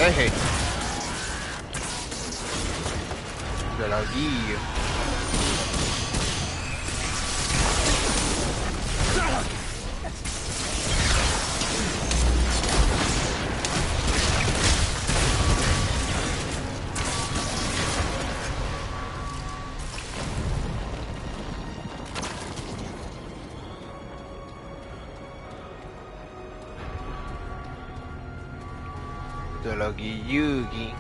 deje. De la guía. De la guiyugi.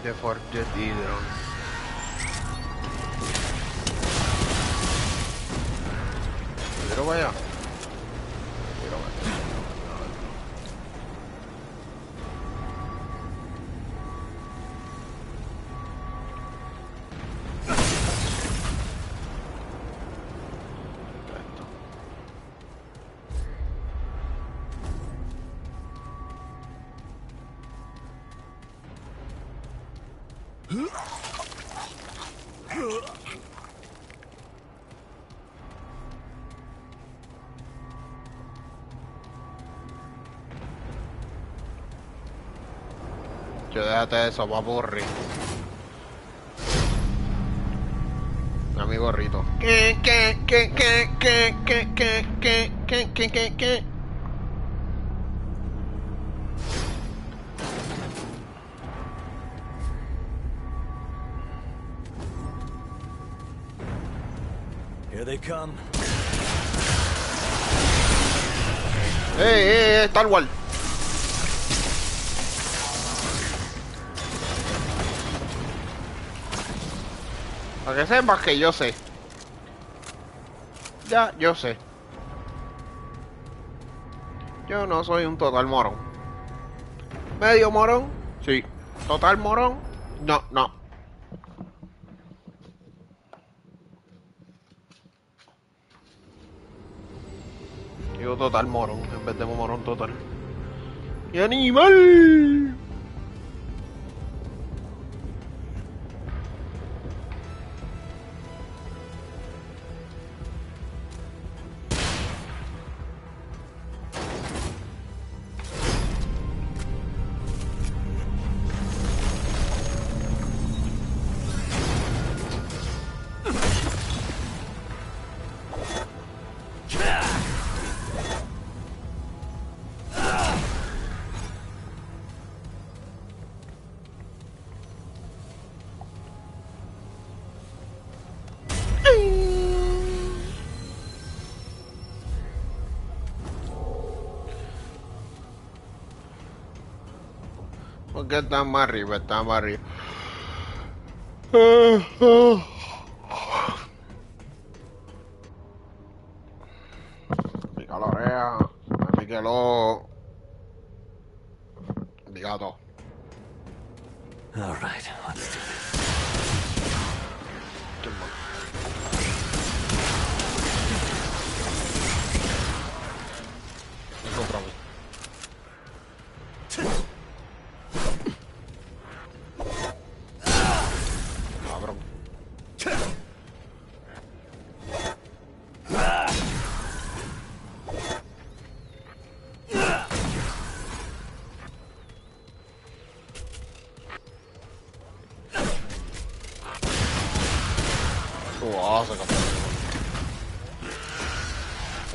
De Forget Hydron. Pero vaya. Pero vaya. Yo déjate de eso, va a aburrir. Mi gorrito. ¿Qué? Here they come. Star Wars. Para que sepas que yo sé. Ya, yo sé. Yo no soy un total morón. ¿Medio morón? Sí. ¿Total morón? No, no. Digo total morón en vez de morón total. ¡Y animal! Porque está más arriba, está más arriba. Pica la oreja, me pique el ojo. Diga todo. All right, let's do this. Encontramos. Cabrón. Se capaz.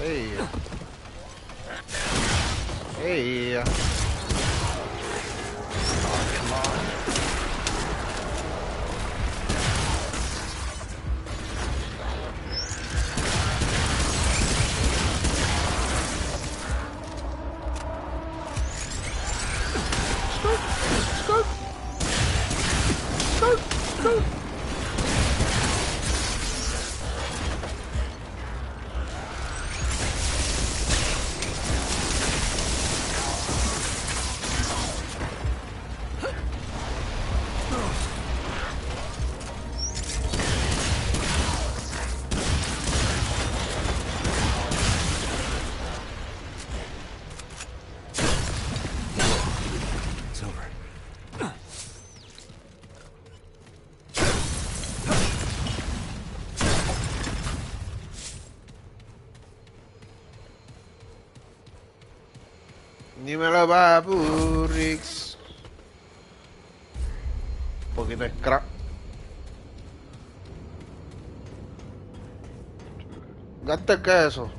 Hey. It's over. Dímelo, Papurrix. Un poquito de scrap. Gante, ¿qué es eso?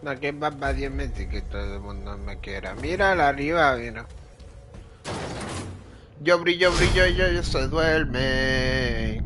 No, que va 10 meses que todo el mundo me quiera. Mira la arriba, mira. Yo brillo, brillo, yo se duerme.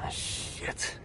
Ah, shit.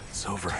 It's over.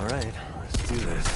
All right, let's do this.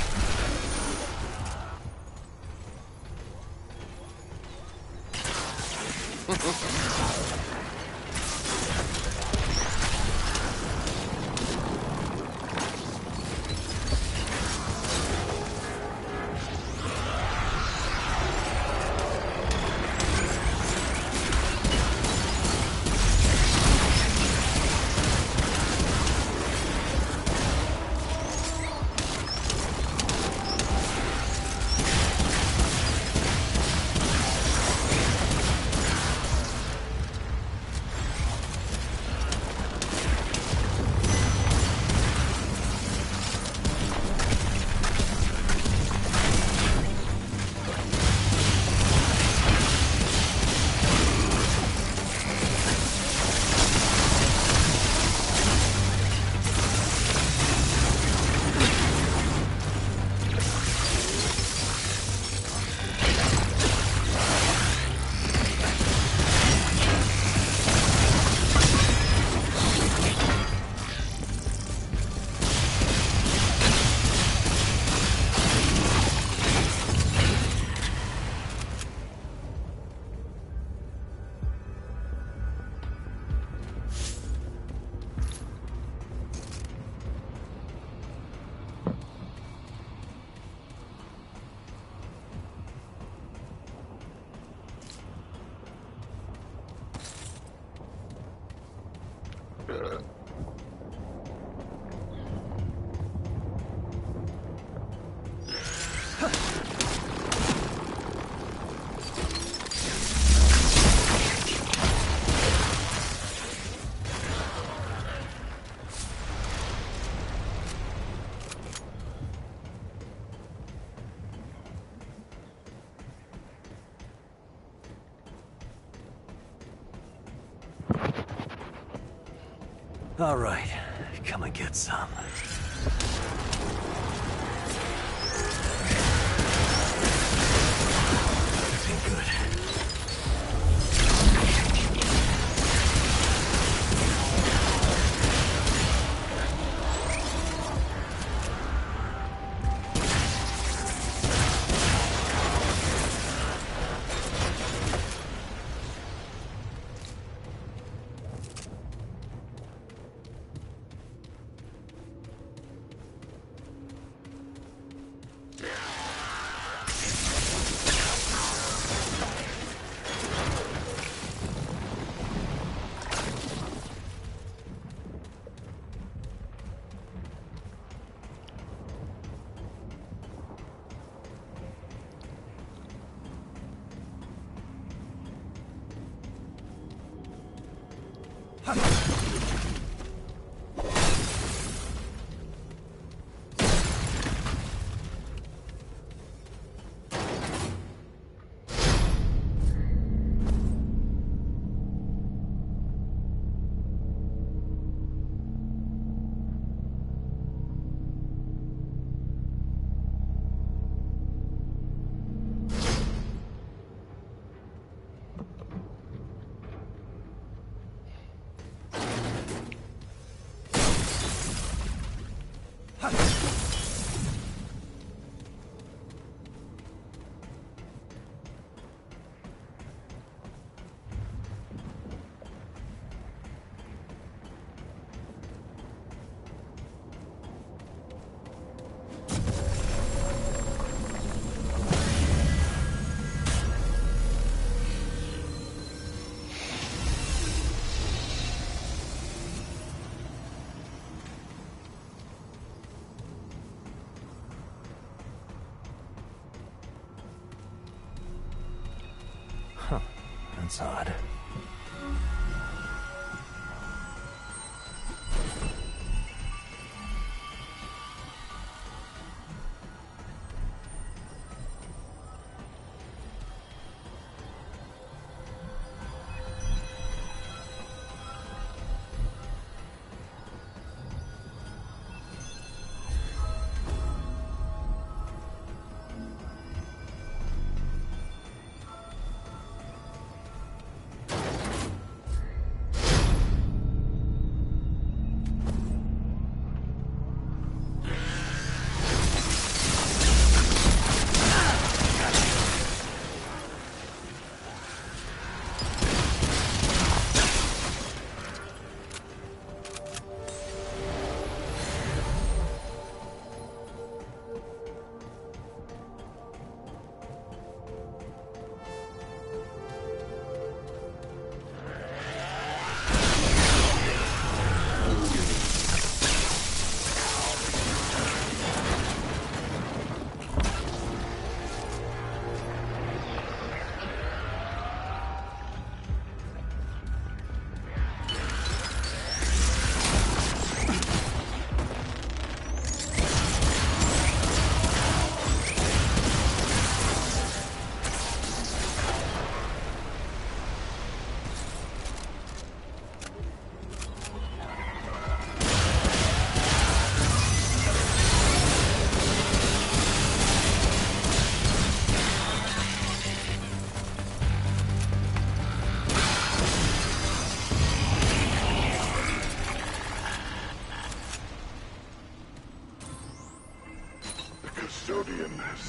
All right, come and get some. Looking good. Huh, that's odd.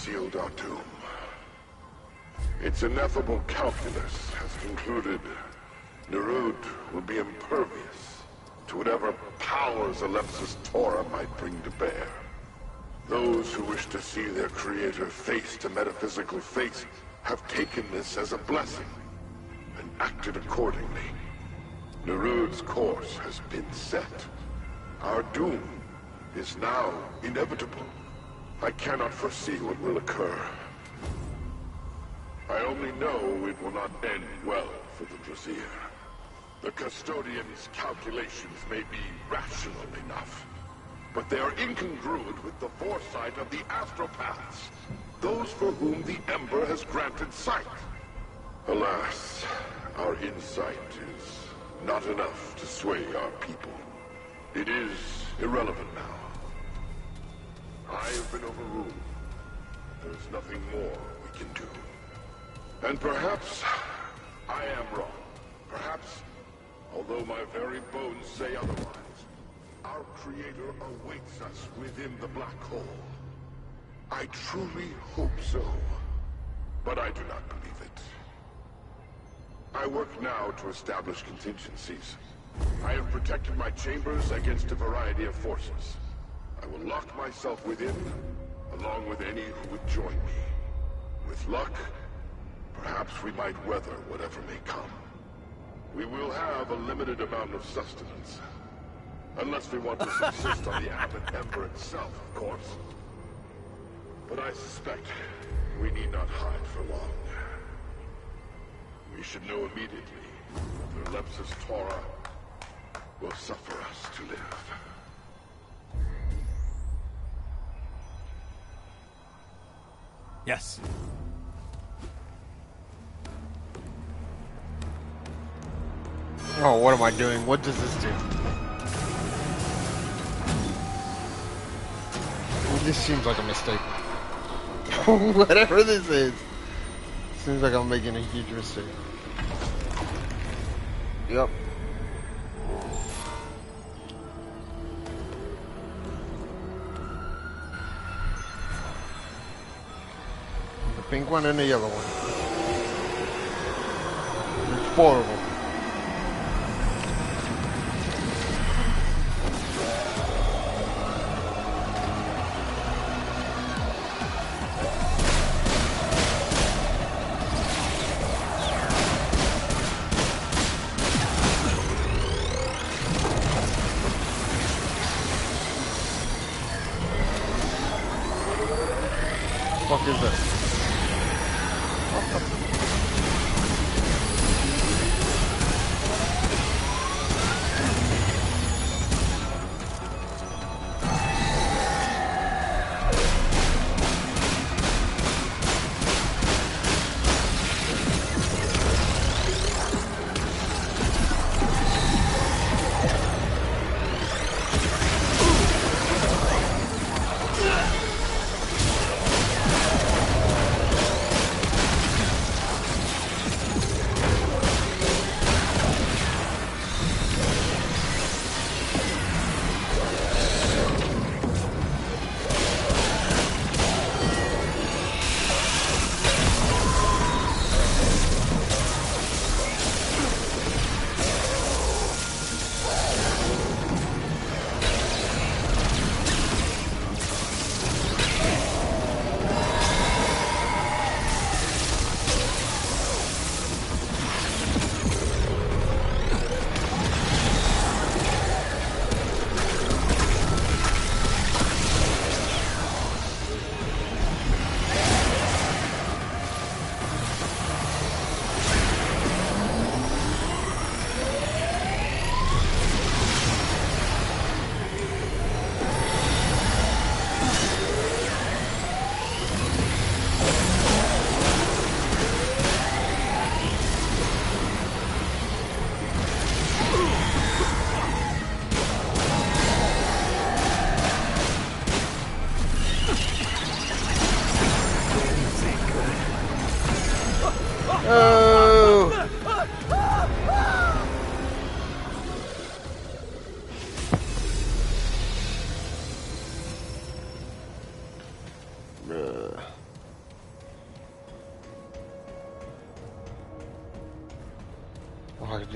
sealed our doom. Its ineffable calculus has concluded Nerud will be impervious to whatever powers Alepsis Tora might bring to bear. Those who wish to see their creator face to metaphysical fate have taken this as a blessing and acted accordingly. Nerud's course has been set. Our doom is now inevitable. I cannot foresee what will occur. I only know it will not end well for the Brazier. The Custodian's calculations may be rational enough, but they are incongruent with the foresight of the Astropaths, those for whom the Ember has granted sight. Alas, our insight is not enough to sway our people. It is irrelevant now. I have been overruled. There is nothing more we can do. And perhaps I am wrong. Perhaps, although my very bones say otherwise, our Creator awaits us within the black hole. I truly hope so, but I do not believe it. I work now to establish contingencies. I have protected my chambers against a variety of forces. I will lock myself within, along with any who would join me. With luck, perhaps we might weather whatever may come. We will have a limited amount of sustenance. Unless we want to subsist on the Abbot Ember itself, of course. But I suspect we need not hide for long. We should know immediately whether Alepsis Tora will suffer us to live. Yes. Oh, what am I doing? What does this do? This seems like a mistake. Whatever this is. Seems like I'm making a huge mistake. Yep. The pink one and the yellow one. There's 4 of them. What the fuck is that?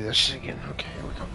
do that shit again. Okay, here we go.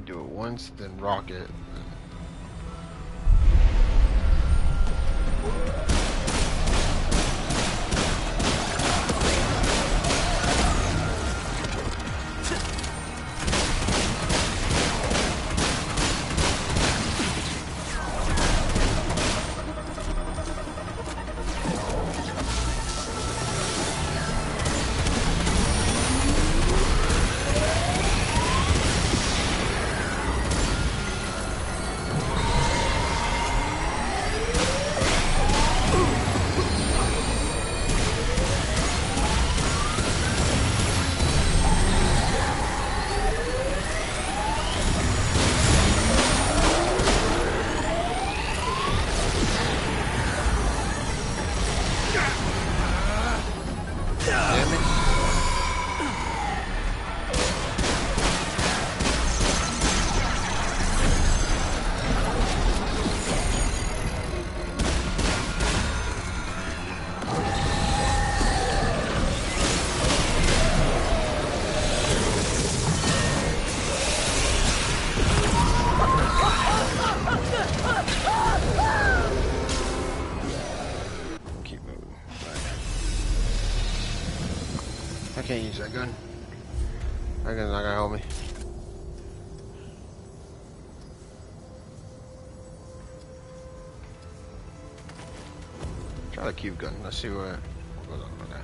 Do it once, then rock it. I can't use that gun. That gun's not gonna help me. Try the cube gun. Let's see what goes on with that.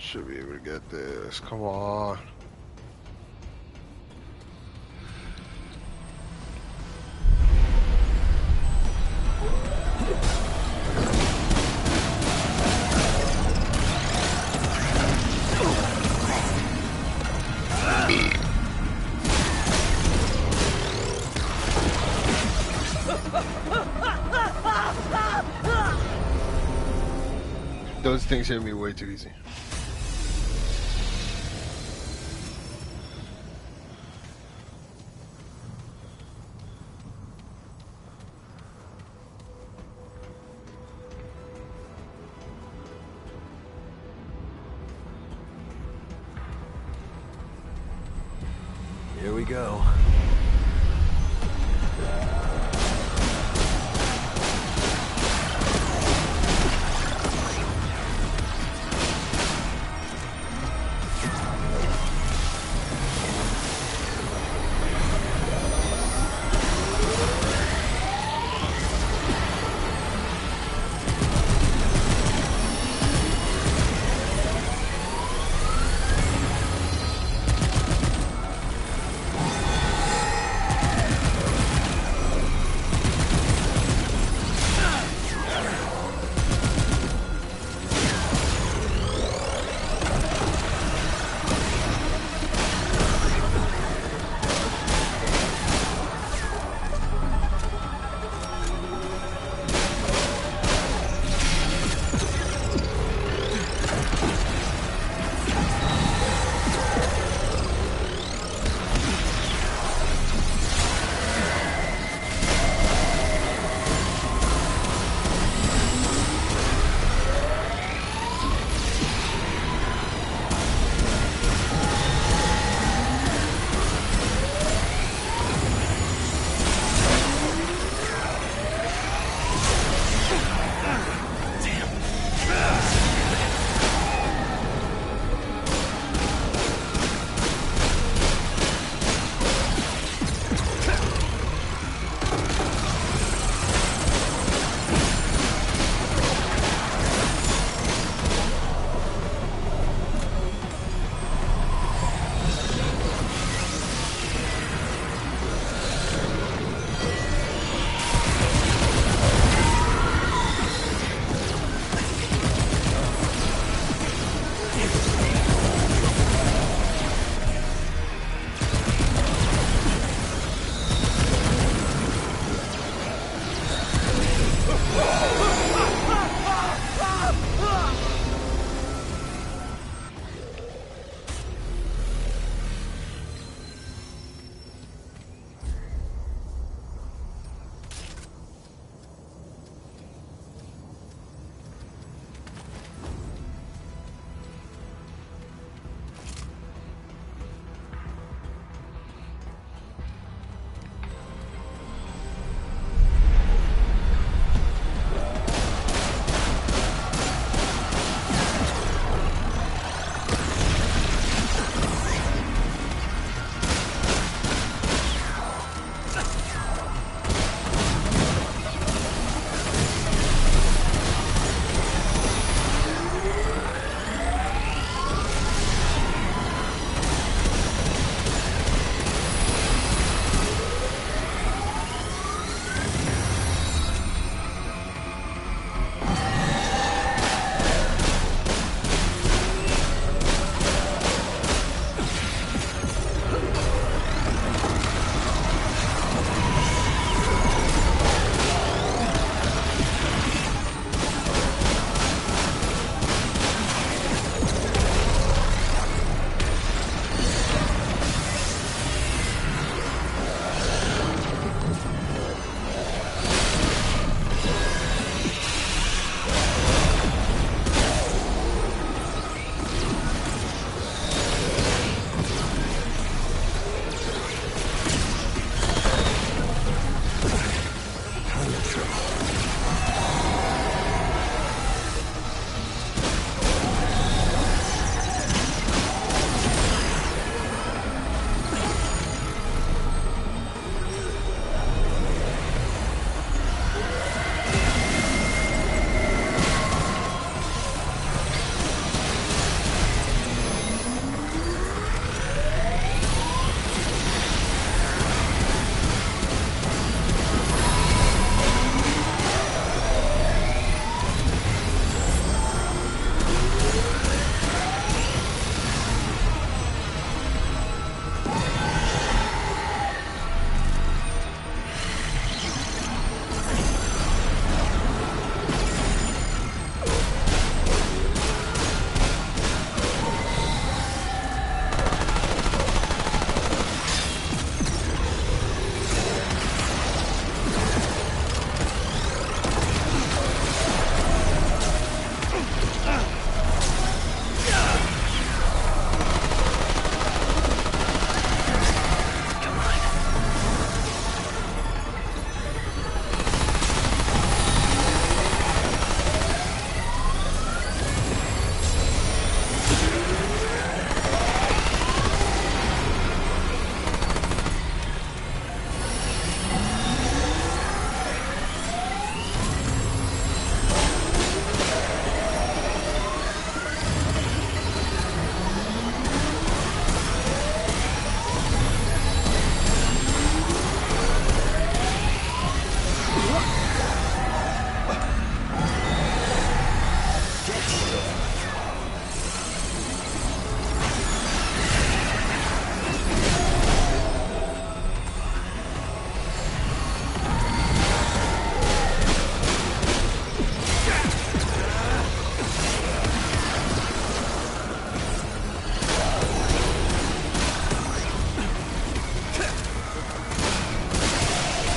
Should be able to get this. Come on. Those things hit me way too easy. Here we go.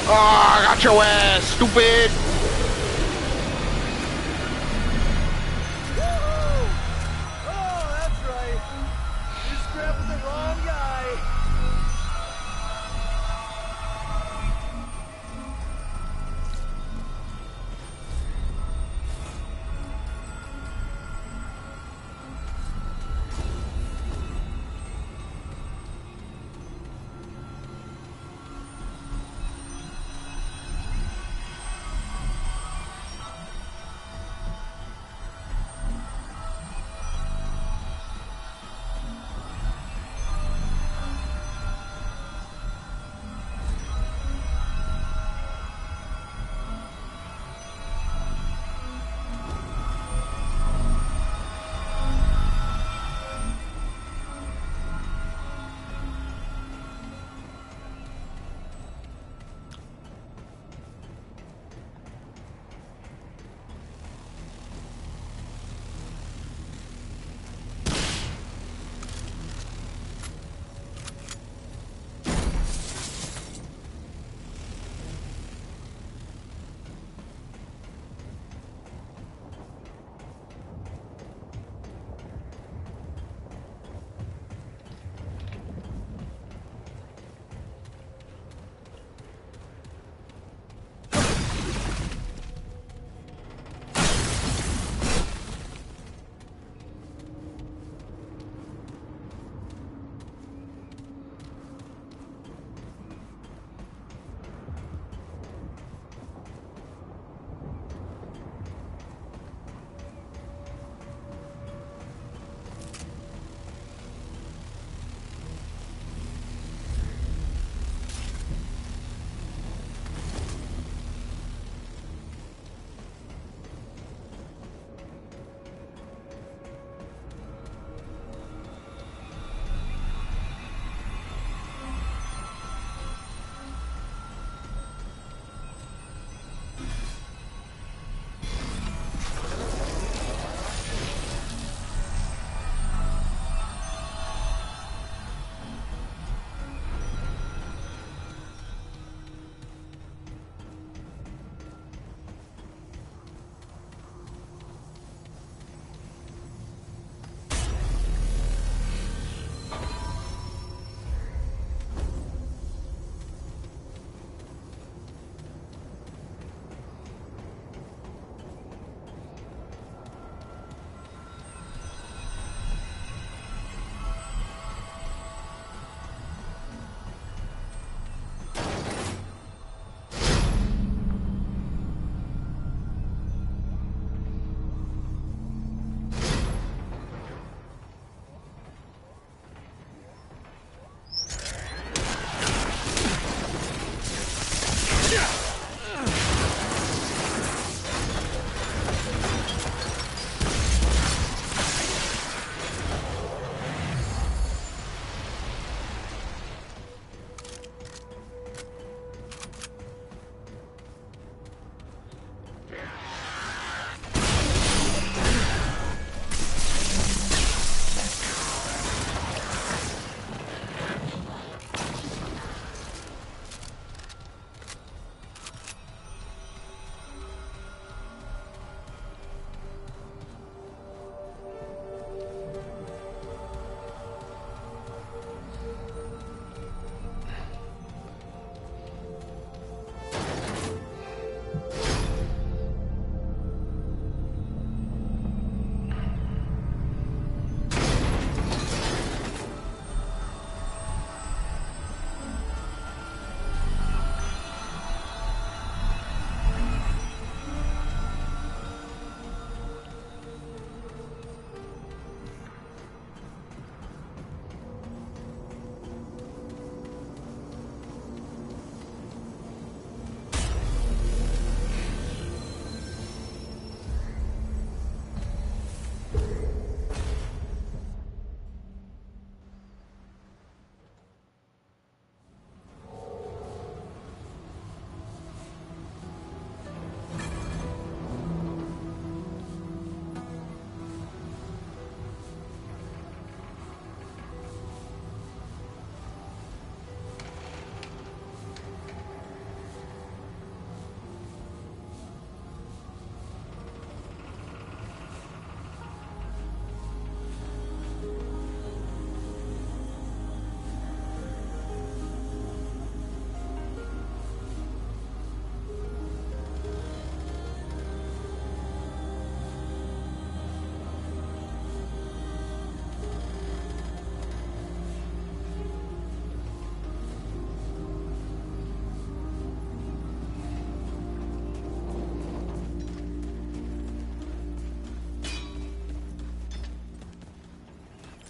Oh, I got your ass, stupid! Oh, that's right. You scrapped with the wrong guy.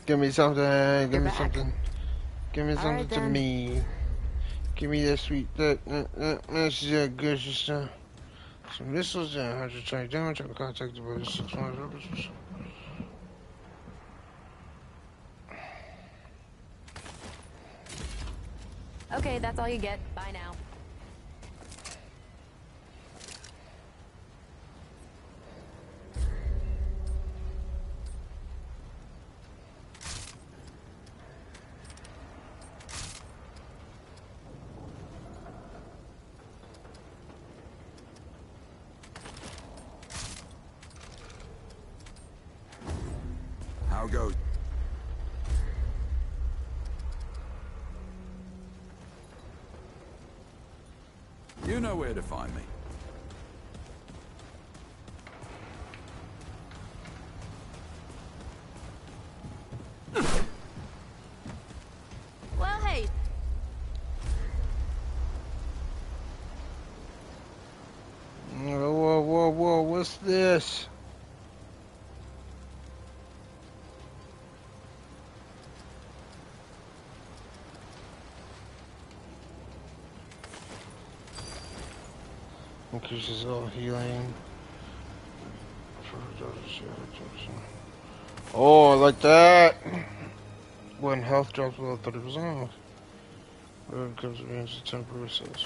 Give me something. Give You're me back. something. Give me All something right, to then. me. Give me that sweet. That's good. Some missiles and 120 damage. I'm contacted by the 6 purposes. Okay, that's all you get. Bye now. How goes? You know where to find me. Well, hey. Whoa, what's this? Increases all healing. Oh, I like that. When health drops below 30%. It comes against the temporary sales.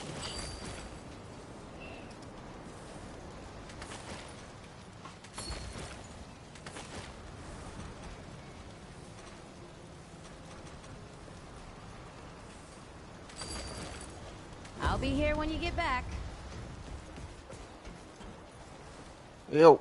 I'll be here when you get back. Yo.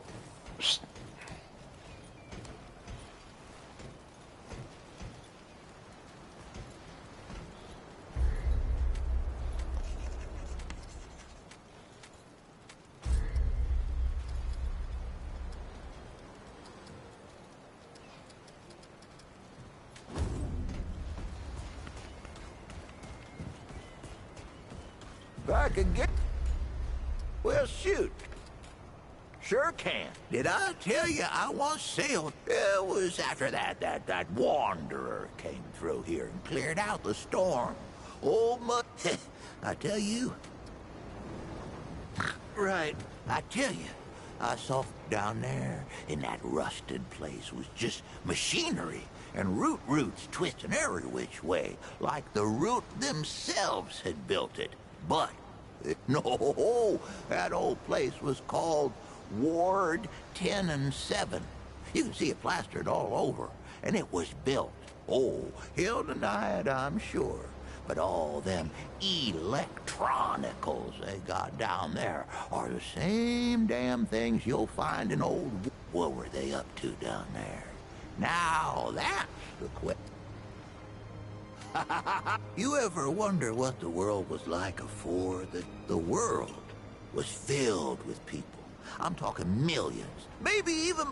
Back again? Well, shoot. Sure can. Did I tell you I once sailed? It was after that wanderer came through here and cleared out the storm. Oh, my... I tell you... Right. I tell you, I saw down there in that rusted place was just machinery and roots twisting every which way, like the root themselves had built it. But, no, that old place was called Ward 10 and 7. You can see it plastered all over, and it was built. Oh, he'll deny it, I'm sure. But all them electronicals they got down there are the same damn things you'll find in old... What were they up to down there? Now that's the question. You ever wonder what the world was like afore the world was filled with people? I'm talking millions, maybe even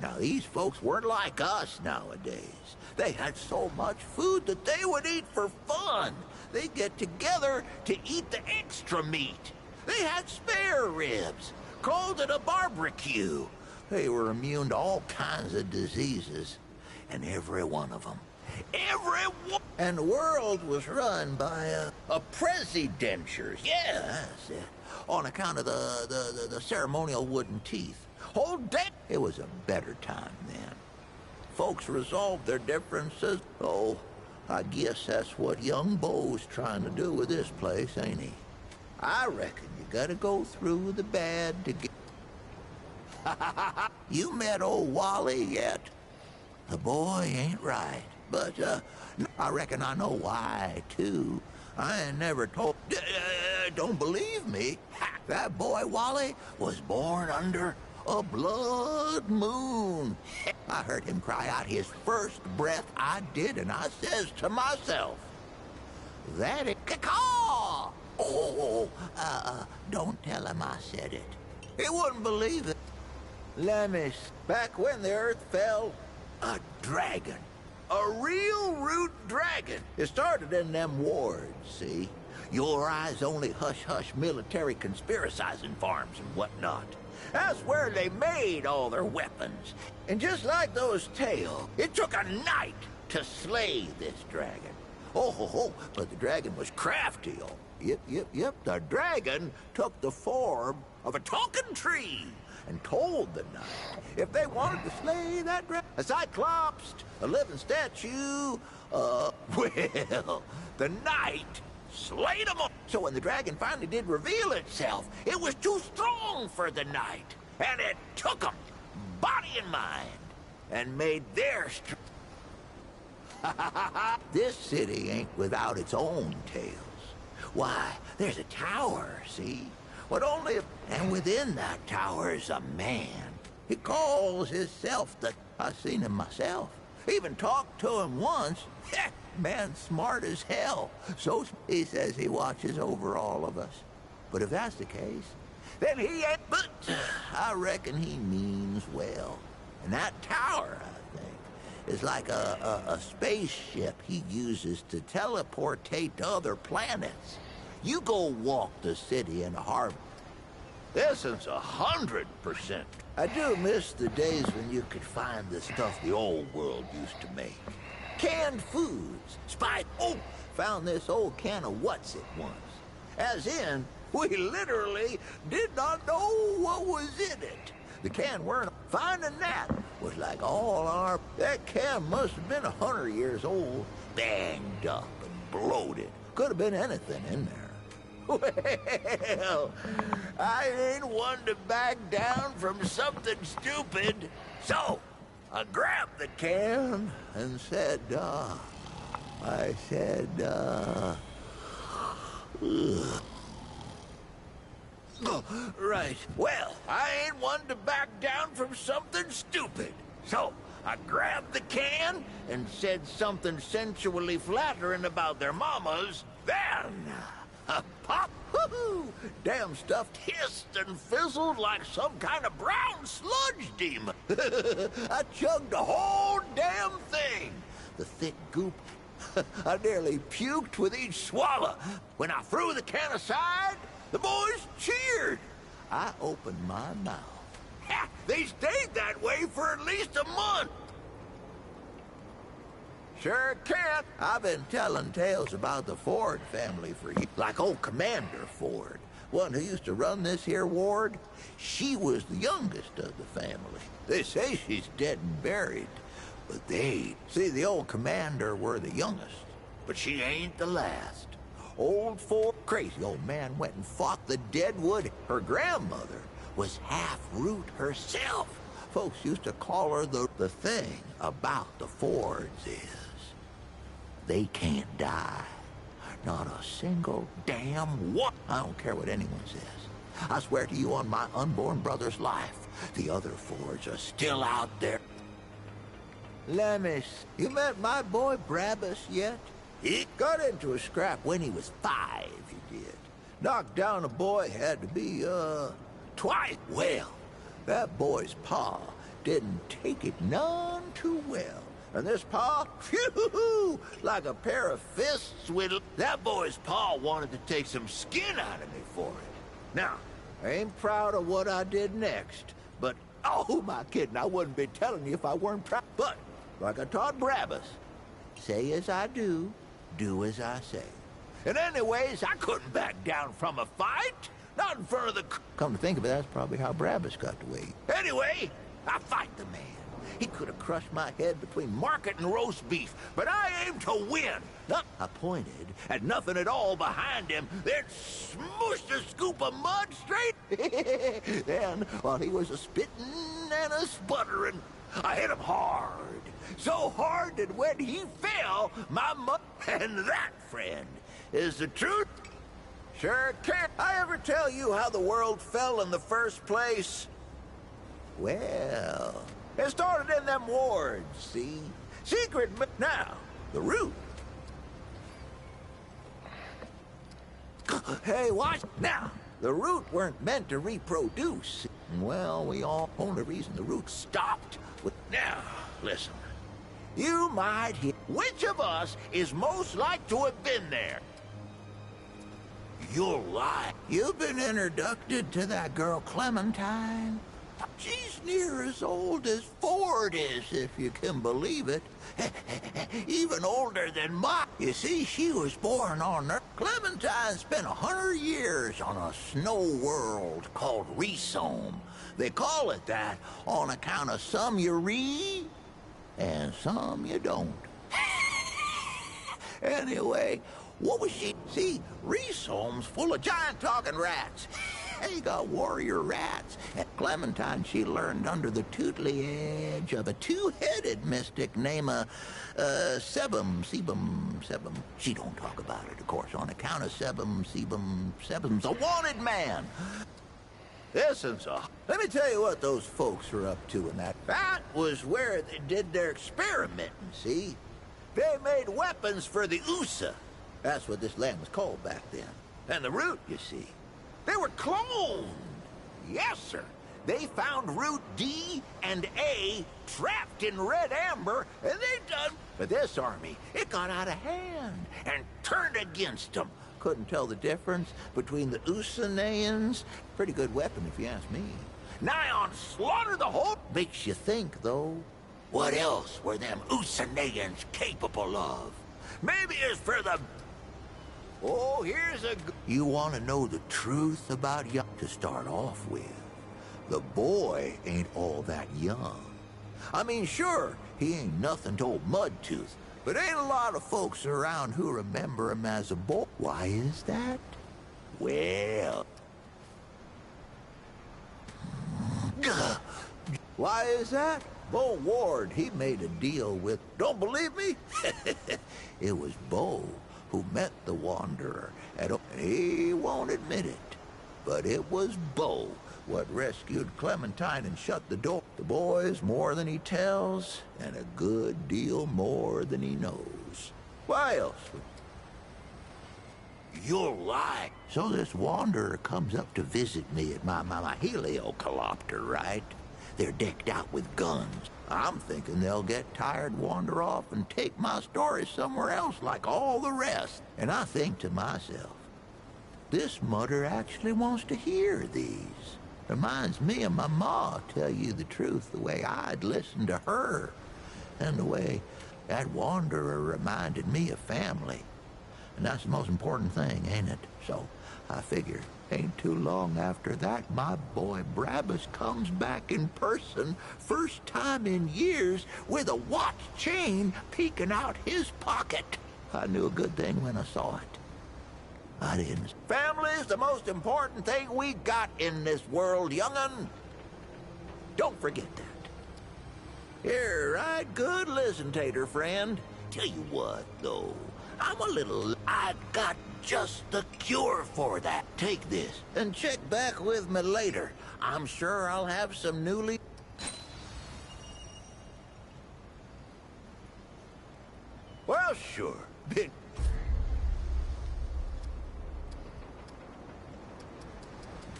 Now, these folks weren't like us nowadays. They had so much food that they would eat for fun. They'd get together to eat the extra meat. They had spare ribs, called it a barbecue. They were immune to all kinds of diseases, and every one of them. And the world was run by a presidentures. Yeah, that's it. On account of the ceremonial wooden teeth. Whole day. It was a better time then. Folks resolved their differences. Oh, I guess that's what young Bo's trying to do with this place, ain't he? I reckon you gotta go through the bad to get... You met old Wally yet? The boy ain't right. But, I reckon I know why, too. I ain't never told... don't believe me? That boy, Wally, was born under a blood moon. I heard him cry out his first breath I did, and I says to myself, that is... Caw! Oh, don't tell him I said it. He wouldn't believe it. Let me... Back when the earth fell, a dragon. A real root dragon. It started in them wards, see? Your eyes only hush-hush military conspiracizing farms and whatnot. That's where they made all their weapons. And just like those tales, it took a night to slay this dragon. Oh, but the dragon was crafty. Oh, yep. The dragon took the form of a talking tree and told the knight if they wanted to slay that dragon, a cyclops, a living statue, well, the knight slayed them all. So when the dragon finally did reveal itself, it was too strong for the knight, and it took them, body and mind, and made their strength. This city ain't without its own tales. Why, there's a tower, see? But only, and within that tower is a man. He calls himself the... I've seen him myself. Even talked to him once. Man smart as hell. So he says he watches over all of us. But if that's the case, then he ain't... But I reckon he means well. And that tower, I think, is like a spaceship he uses to teleportate to other planets. You go walk the city in a harbor. This is 100%. I do miss the days when you could find the stuff the old world used to make. Canned foods. Found this old can of what's it once. As in, we literally did not know what was in it. The can weren't. Finding that was like all our... That can must have been 100 years old. Banged up and bloated. Could have been anything in there. Well, I ain't one to back down from something stupid. So, I grabbed the can and said, right. Well, I ain't one to back down from something stupid. So, I grabbed the can and said something sensually flattering about their mamas. Then, pop, woohoo! Damn stuff hissed and fizzled like some kind of brown sludge demon. I chugged the whole damn thing. The thick goop, I nearly puked with each swallow. When I threw the can aside, the boys cheered. I opened my mouth. Ha! They stayed that way for at least a month. Sure can't. I've been telling tales about the Ford family for years. Like old Commander Ford, one who used to run this here ward. She was the youngest of the family. They say she's dead and buried, but they see the old commander were the youngest. But she ain't the last. Old Ford, crazy old man went and fought the Deadwood. Her grandmother was half root herself. Folks used to call her the thing about the Fords is they can't die. Not a single damn one. I don't care what anyone says. I swear to you on my unborn brother's life, the other Fords are still out there. Lemis, you met my boy Brabus yet? He got into a scrap when he was 5, he did. Knocked down a boy had to be, twice. Well, that boy's pa didn't take it none too well. And this pa, phew, like a pair of fists with... That boy's pa wanted to take some skin out of me for it. Now, I ain't proud of what I did next, but, oh, my kidding, I wouldn't be telling you if I weren't proud. But, like I taught Brabus, say as I do as I say. And anyways, I couldn't back down from a fight. Not in front of the... Come to think of it, that's probably how Brabus got the way. Anyway, I fight the man. He could have crushed my head between market and roast beef, but I aimed to win. I pointed at nothing at all behind him, then smooshed a scoop of mud straight. Then, while he was a-spitting and a-sputtering, I hit him hard. So hard that when he fell, my mud... And that, friend, is the truth. Sure can't I ever tell you how the world fell in the first place? Well, it started in them wards, see? Secret, now, the root. Hey, watch. Now, the root weren't meant to reproduce. Well, we all... Only reason the root stopped. Now, listen. You might hear... Which of us is most like to have been there? You'll lie. You've been introduced to that girl Clementine. She's near as old as Ford is, if you can believe it. Even older than mine. You see, she was born on Earth. Clementine spent 100 years on a snow world called Rhizome. They call it that on account of some you read and some you don't. Anyway, what was she? See, Rhizome's full of giant talking rats. They got warrior rats. At Clementine, she learned under the tutelage of a two-headed mystic named Sebum. She don't talk about it, of course, on account of Sebum's a wanted man. Listen, so let me tell you what those folks are up to in that. That was where they did their experimenting, see? They made weapons for the USA. That's what this land was called back then. And the root, you see. They were cloned. Yes, sir. They found root D and A trapped in red amber, and they done. But this army, it got out of hand and turned against them. Couldn't tell the difference between the Usanayans. Pretty good weapon, if you ask me. Nigh on slaughter the whole. Makes you think, though. What else were them Usanayans capable of? Maybe it's for the... Oh, here's a... You want to know the truth about young? To start off with, the boy ain't all that young. I mean, sure, he ain't nothing to old Mudtooth, but ain't a lot of folks around who remember him as a boy. Why is that? Well... Why is that? Bo Ward, he made a deal with... Don't believe me? It was Bo who met the Wanderer, and he won't admit it. But it was Bo what rescued Clementine and shut the door. The boy's more than he tells, and a good deal more than he knows. Why else? You'll lie. So this Wanderer comes up to visit me at my heliocopter, right? They're decked out with guns. I'm thinking they'll get tired, wander off, and take my story somewhere else like all the rest. And I think to myself, this mudder actually wants to hear these. Reminds me of my ma, tell you the truth, the way I'd listen to her. And the way that Wanderer reminded me of family. And that's the most important thing, ain't it? So I figured, ain't too long after that, my boy Brabus comes back in person, first time in years, with a watch chain peeking out his pocket. I knew a good thing when I saw it. I didn't. Family's the most important thing we got in this world, young'un. Don't forget that. Here, right good listen, Tater friend. Tell you what, though, I'm a little... I've got just the cure for that. Take this and check back with me later. I'm sure I'll have some newly... Well, sure. Been...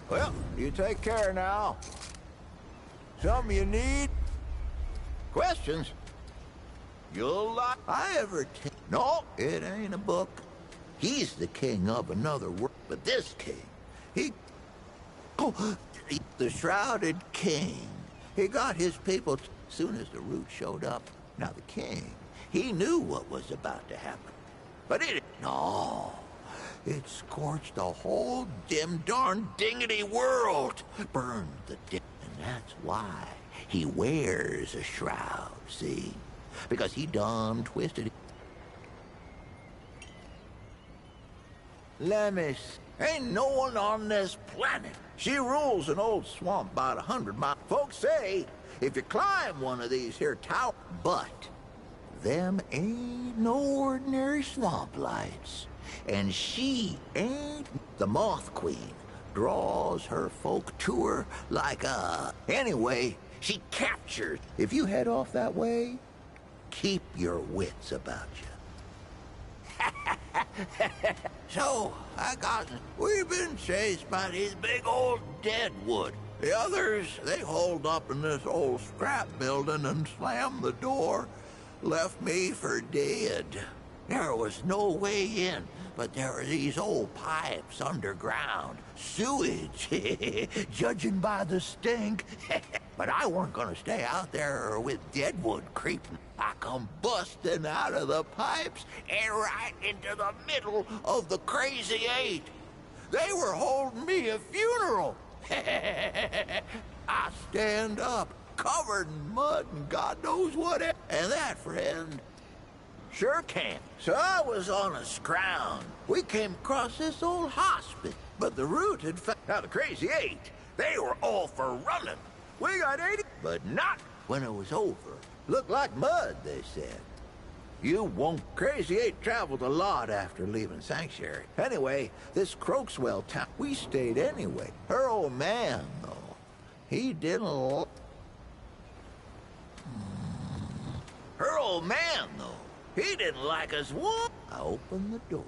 Well, you take care now. Something you need? Questions? You'll like... I ever... No, it ain't a book. He's the king of another world, but this king, he... Oh, the Shrouded King. He got his people soon as the root showed up. Now the king, he knew what was about to happen. But it... No. It scorched the whole dim darn dingity world. Burned the dim... And that's why he wears a shroud, see? Because he done twisted... Lemis. Ain't no one on this planet. She rules an old swamp about 100 miles. Folks say, if you climb one of these here towers... But them ain't no ordinary swamp lights. And she ain't... The Moth Queen draws her folk to her like a... Anyway, she captures. If you head off that way, keep your wits about you. So, I got... We've been chased by these big old deadwood. The others, they holed up in this old scrap building and slammed the door. Left me for dead. There was no way in. but there are these old pipes underground. Sewage, judging by the stink. But I weren't gonna stay out there with Deadwood creeping. I come busting out of the pipes and right into the middle of the Crazy Eight. They were holding me a funeral. I stand up, covered in mud and God knows what. And that, friend, sure can. So I was on a scrounge. We came across this old hospice, but the route had found. Now the Crazy Eight, they were all for running. We got 80, but not when it was over. Looked like mud, they said. You won't. Crazy Eight traveled a lot after leaving Sanctuary. Anyway, this Croakswell town, we stayed anyway. Her old man, though, he didn't. Her old man, though, he didn't like us one. I opened the door,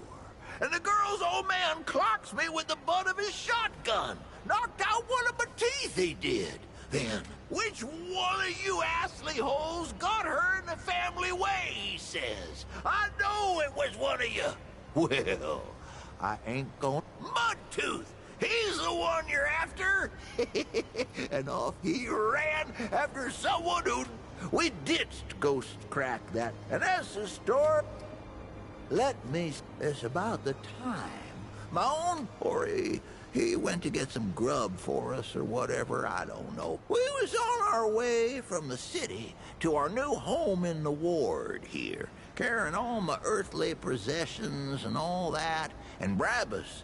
and the girl's old man clocks me with the butt of his shotgun. Knocked out one of my teeth, he did. Then, which one of you assly holes got her in the family way, he says. I know it was one of you. Well, I ain't going. Mudtooth, he's the one you're after. And off he ran after someone who we ditched Ghost Crack that. And that's the story. Let me. It's about the time. My own Ori. He went to get some grub for us or whatever, I don't know. We was on our way from the city to our new home in the ward here, carrying all my earthly possessions and all that. And Brabus,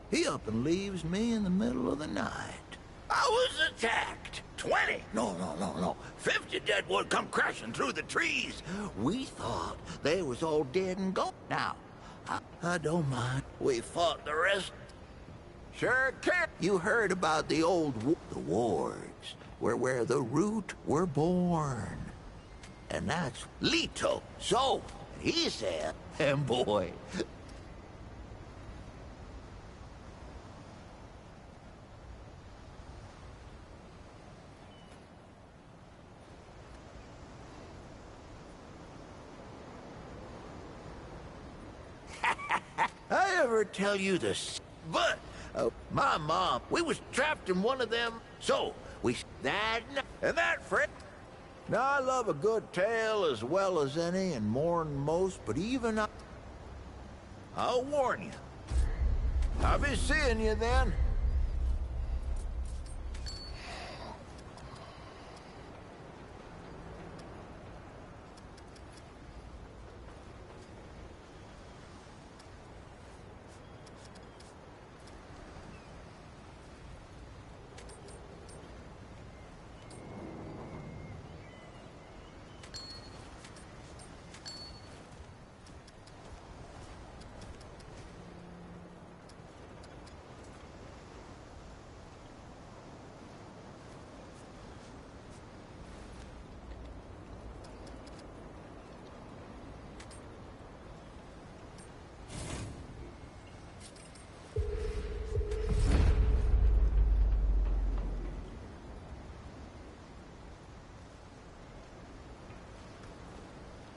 he up and leaves me in the middle of the night. I was attacked. 20, no, 50 Deadwood come crashing through the trees. We thought they was all dead and gone. Now, I don't mind. We fought the rest. Sure can. You heard about the old the wards, where the root were born. And that's Leto. So, he said, and boy. I ever tell you this? But my mom, we was trapped in one of them. So we that friend. Now I love a good tale as well as any, and more than most. But even I'll warn you. I'll be seeing you then.